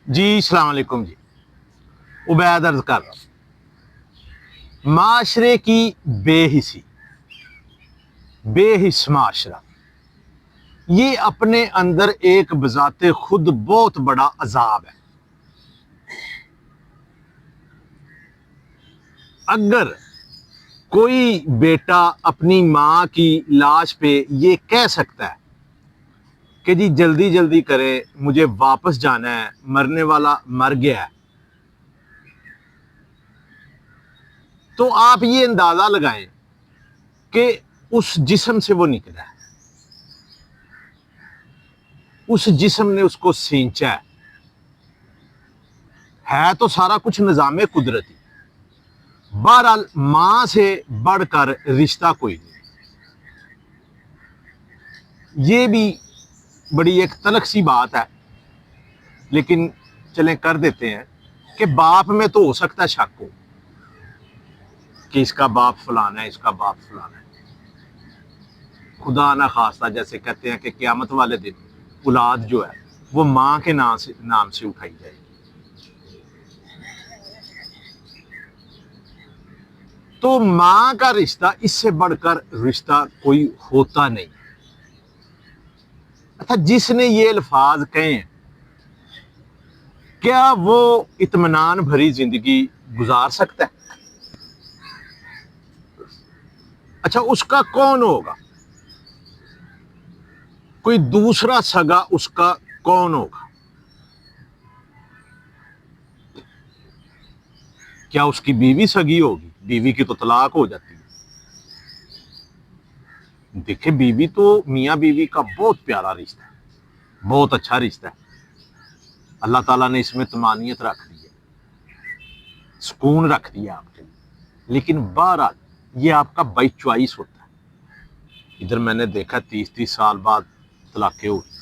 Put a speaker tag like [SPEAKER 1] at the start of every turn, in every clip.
[SPEAKER 1] جی السلام علیکم جی، عبید عرض کر رہا ہوں۔ معاشرے کی بے حسی، بے حس معاشرہ، یہ اپنے اندر ایک بذات خود بہت بڑا عذاب ہے۔ اگر کوئی بیٹا اپنی ماں کی لاش پہ یہ کہہ سکتا ہے کہ جی جلدی جلدی کریں، مجھے واپس جانا ہے، مرنے والا مر گیا ہے، تو آپ یہ اندازہ لگائیں کہ اس جسم سے وہ نکلا ہے، اس جسم نے اس کو سینچا ہے تو سارا کچھ نظام قدرتی۔ بہرحال ماں سے بڑھ کر رشتہ کوئی نہیں۔ یہ بھی بڑی ایک تلخ سی بات ہے، لیکن چلیں کر دیتے ہیں کہ باپ میں تو ہو سکتا ہے شک ہو کہ اس کا باپ فلانا ہے، اس کا باپ فلانا ہے۔ خدا نہ خواستہ جیسے کہتے ہیں کہ قیامت والے دن اولاد جو ہے وہ ماں کے نام سے اٹھائی جائے گی۔ تو ماں کا رشتہ اس سے بڑھ کر رشتہ کوئی ہوتا نہیں۔ اچھا، جس نے یہ الفاظ کہے ہیں، کیا وہ اطمینان بھری زندگی گزار سکتا ہے؟ اچھا، اس کا کون ہوگا؟ کوئی دوسرا سگا اس کا کون ہوگا؟ کیا اس کی بیوی سگی ہوگی؟ بیوی کی تو طلاق ہو جاتی ہے۔ دیکھیں، بیوی تو میاں بیوی کا بہت پیارا رشتہ ہے، بہت اچھا رشتہ ہے۔ اللہ تعالیٰ نے اس میں طمانینت رکھ دی ہے، سکون رکھ دیا آپ کے لیے، لیکن بہرحال یہ آپ کا بائی چوائس ہوتا ہے۔ ادھر میں نے دیکھا 30 سال بعد طلاقیں ہو رہی،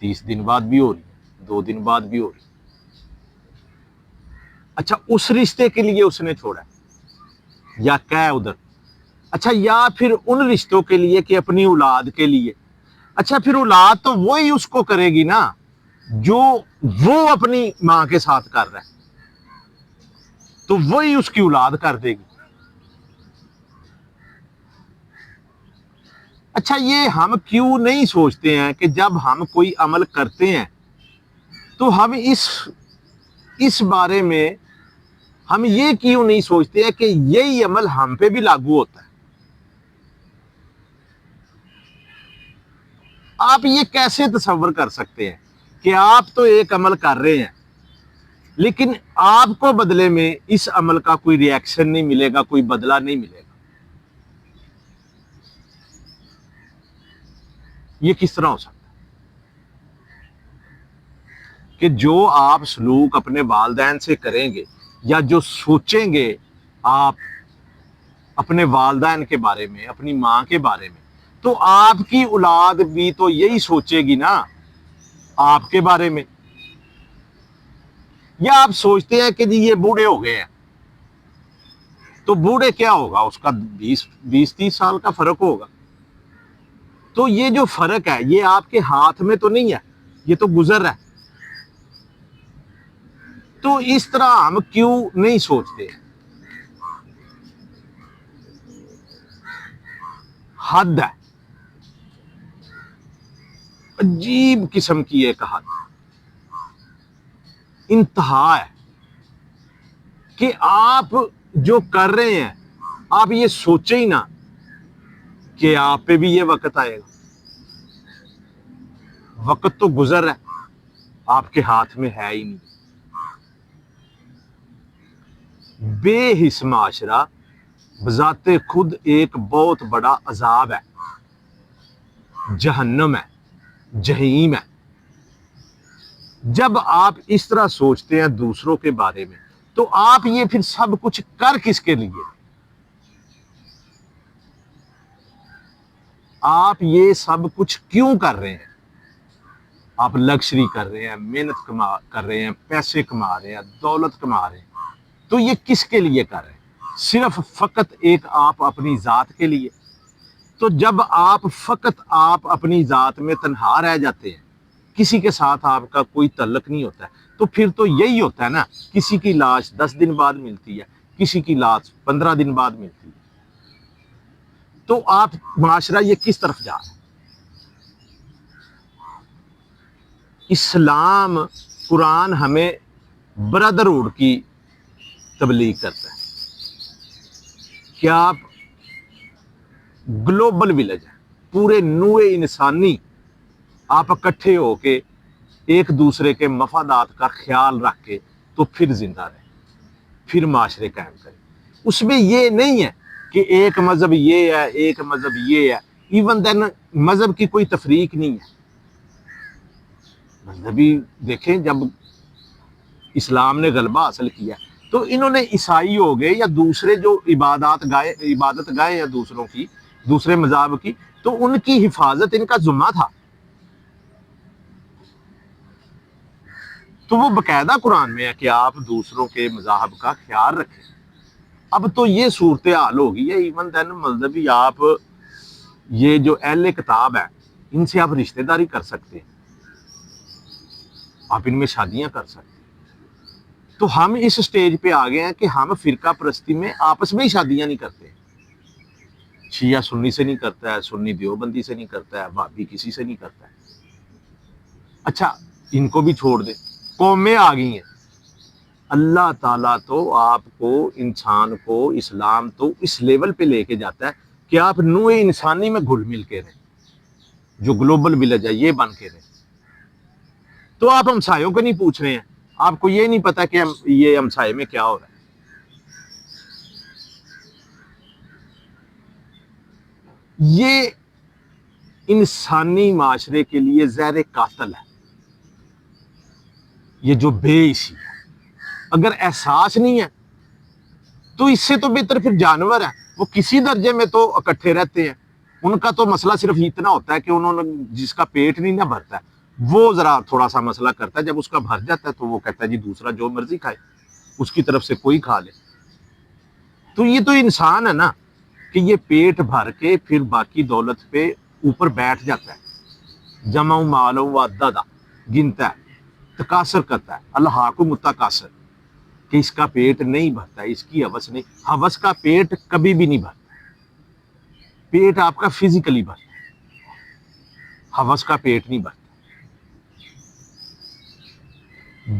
[SPEAKER 1] 30 دن بعد بھی ہو رہی، 2 دن بعد بھی ہو رہی۔ اچھا، اس رشتے کے لیے اس نے چھوڑا ہے یا کیا ہے ادھر؟ اچھا، یا پھر ان رشتوں کے لیے کہ اپنی اولاد کے لیے؟ اچھا، پھر اولاد تو وہی اس کو کرے گی نا جو وہ اپنی ماں کے ساتھ کر رہا ہے، تو وہی اس کی اولاد کر دے گی۔ اچھا، یہ ہم کیوں نہیں سوچتے ہیں کہ جب ہم کوئی عمل کرتے ہیں تو ہم اس بارے میں ہم یہ کیوں نہیں سوچتے ہیں کہ یہی عمل ہم پہ بھی لاگو ہوتا ہے؟ آپ یہ کیسے تصور کر سکتے ہیں کہ آپ تو ایک عمل کر رہے ہیں لیکن آپ کو بدلے میں اس عمل کا کوئی ری ایکشن نہیں ملے گا، کوئی بدلہ نہیں ملے گا؟ یہ کس طرح ہو سکتا ہے کہ جو آپ سلوک اپنے والدین سے کریں گے یا جو سوچیں گے آپ اپنے والدین کے بارے میں، اپنی ماں کے بارے میں، تو آپ کی اولاد بھی تو یہی سوچے گی نا آپ کے بارے میں؟ یا آپ سوچتے ہیں کہ جی یہ بوڑھے ہو گئے ہیں تو بوڑھے کیا ہوگا، اس کا 20-30 سال کا فرق ہوگا، تو یہ جو فرق ہے یہ آپ کے ہاتھ میں تو نہیں ہے، یہ تو گزر ہے۔ تو اس طرح ہم کیوں نہیں سوچتے؟ حد ہے، عجیب قسم کی ایک حد، انتہا ہے کہ آپ جو کر رہے ہیں آپ یہ سوچیں ہی نہ کہ آپ پہ بھی یہ وقت آئے گا۔ وقت تو گزر ہے، آپ کے ہاتھ میں ہے ہی نہیں۔ بے حس معاشرہ بذات خود ایک بہت بڑا عذاب ہے، جہنم ہے، جہنم ہے۔ جب آپ اس طرح سوچتے ہیں دوسروں کے بارے میں تو آپ یہ پھر سب کچھ کر کس کے لیے؟ آپ یہ سب کچھ کیوں کر رہے ہیں؟ آپ لگژری کر رہے ہیں، محنت کر رہے ہیں، پیسے کما رہے ہیں، دولت کما رہے ہیں، تو یہ کس کے لیے کر رہے ہیں؟ صرف فقط ایک آپ اپنی ذات کے لیے؟ تو جب آپ فقط آپ اپنی ذات میں تنہا رہ جاتے ہیں، کسی کے ساتھ آپ کا کوئی تعلق نہیں ہوتا ہے، تو پھر تو یہی ہوتا ہے نا، کسی کی لاش 10 دن بعد ملتی ہے، کسی کی لاش 15 دن بعد ملتی ہے، تو آپ معاشرہ یہ کس طرف جا رہا ہے؟ اسلام قرآن ہمیں برادرہوڈ کی تبلیغ کرتا ہے کہ آپ گلوبل ولیج ہے، پورے نوع انسانی آپ اکٹھے ہو کے ایک دوسرے کے مفادات کا خیال رکھ کے تو پھر زندہ رہیں، پھر معاشرے قائم کریں۔ اس میں یہ نہیں ہے کہ ایک مذہب یہ ہے، ایک مذہب یہ ہے، ایون دین مذہب کی کوئی تفریق نہیں ہے۔ مذہبی دیکھیں، جب اسلام نے غلبہ حاصل کیا تو انہوں نے عیسائی ہو گئے یا دوسرے جو عبادت گائے یا دوسروں کی، دوسرے مذہب کی، تو ان کی حفاظت ان کا ذمہ تھا۔ تو وہ باقاعدہ قرآن میں ہے کہ آپ دوسروں کے مذاہب کا خیال رکھیں۔ اب تو یہ صورتحال ہوگی ہے، ایون دین مذہبی آپ یہ جو اہل کتاب ہے ان سے آپ رشتہ داری کر سکتے ہیں، آپ ان میں شادیاں کر سکتے ہیں۔ تو ہم اس سٹیج پہ آ گئے ہیں کہ ہم فرقہ پرستی میں آپس میں ہی شادیاں نہیں کرتے، شیعہ سنی سے نہیں کرتا ہے، سنی دیوبندی سے نہیں کرتا ہے، وہابی کسی سے نہیں کرتا ہے۔ اچھا، ان کو بھی چھوڑ دیں، قومیں آ گئی ہیں۔ اللہ تعالیٰ تو آپ کو، انسان کو، اسلام تو اس لیول پہ لے کے جاتا ہے کہ آپ نوع انسانی میں گھل مل کے رہیں، جو گلوبل ولیج ہے یہ بن کے رہیں۔ تو آپ ہمسایوں کو نہیں پوچھ رہے ہیں، آپ کو یہ نہیں پتا کہ یہ ہمسائے میں کیا ہو رہا ہے۔ یہ انسانی معاشرے کے لیے زہر قاتل ہے، یہ جو بے حسی ہے۔ اگر احساس نہیں ہے تو اس سے تو بہتر پھر جانور ہے، وہ کسی درجے میں تو اکٹھے رہتے ہیں، ان کا تو مسئلہ صرف اتنا ہوتا ہے کہ انہوں نے جس کا پیٹ نہیں نہ بھرتا ہے وہ ذرا تھوڑا سا مسئلہ کرتا ہے، جب اس کا بھر جاتا ہے تو وہ کہتا ہے جی دوسرا جو مرضی کھائے، اس کی طرف سے کوئی کھا لے۔ تو یہ تو انسان ہے نا کہ یہ پیٹ بھر کے پھر باقی دولت پہ اوپر بیٹھ جاتا ہے، جمع مال و عددا گنتا ہے، تکاثر کرتا ہے، الہاکم التکاثر، کہ اس کا پیٹ نہیں بھرتا ہے، اس کی ہوس نہیں، ہوس کا پیٹ کبھی بھی نہیں بھرتا، پیٹ آپ کا فزیکلی بھرتا ہے، ہوس کا پیٹ نہیں بھرتا۔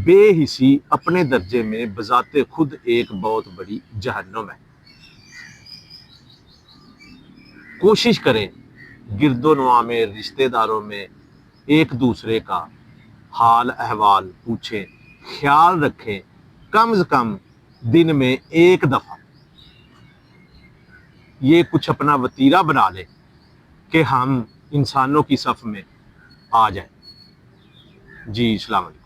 [SPEAKER 1] بے حسی اپنے درجے میں بذات خود ایک بہت بڑی جہنم ہے۔ کوشش کریں گرد و نواح میں، رشتہ داروں میں ایک دوسرے کا حال احوال پوچھیں، خیال رکھیں، کم از کم دن میں ایک دفعہ یہ کچھ اپنا وتیرہ بنا لیں کہ ہم انسانوں کی صف میں آ جائیں۔ جی، السلام علیکم۔